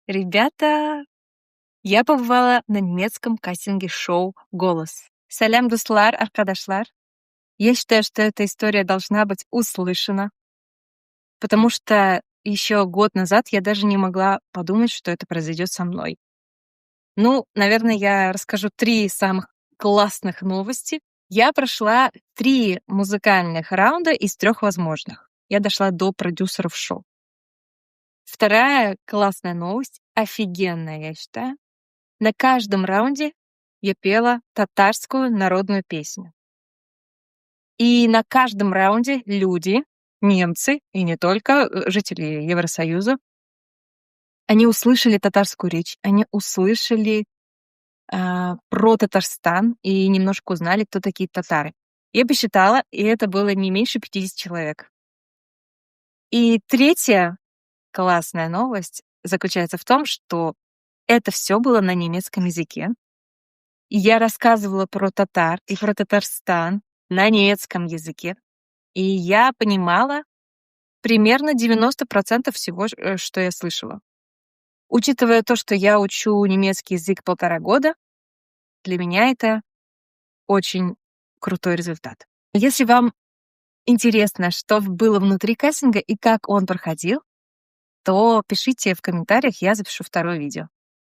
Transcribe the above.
Ребята, я побывала на немецком кастинге-шоу «Голос». Салям, дуслар, аркадашлар. Я считаю, что эта история должна быть услышана, потому что еще год назад я даже не могла подумать, что это произойдет со мной. Ну, наверное, я расскажу 3 самых классных новости. Я прошла 3 музыкальных раунда из 3 возможных. Я дошла до продюсеров шоу. Вторая классная новость, офигенная, я считаю. На каждом раунде я пела татарскую народную песню. И на каждом раунде люди, немцы, и не только, жители Евросоюза, они услышали татарскую речь, они услышали про Татарстан и немножко узнали, кто такие татары. Я посчитала, и это было не меньше 50 человек. И третья классная новость заключается в том, что это все было на немецком языке. И я рассказывала про татар и про Татарстан на немецком языке. И я понимала примерно 90% всего, что я слышала. Учитывая то, что я учу немецкий язык 1,5 года, для меня это очень крутой результат. Если вам интересно, что было внутри кастинга и как он проходил, то пишите в комментариях, я запишу 2 видео.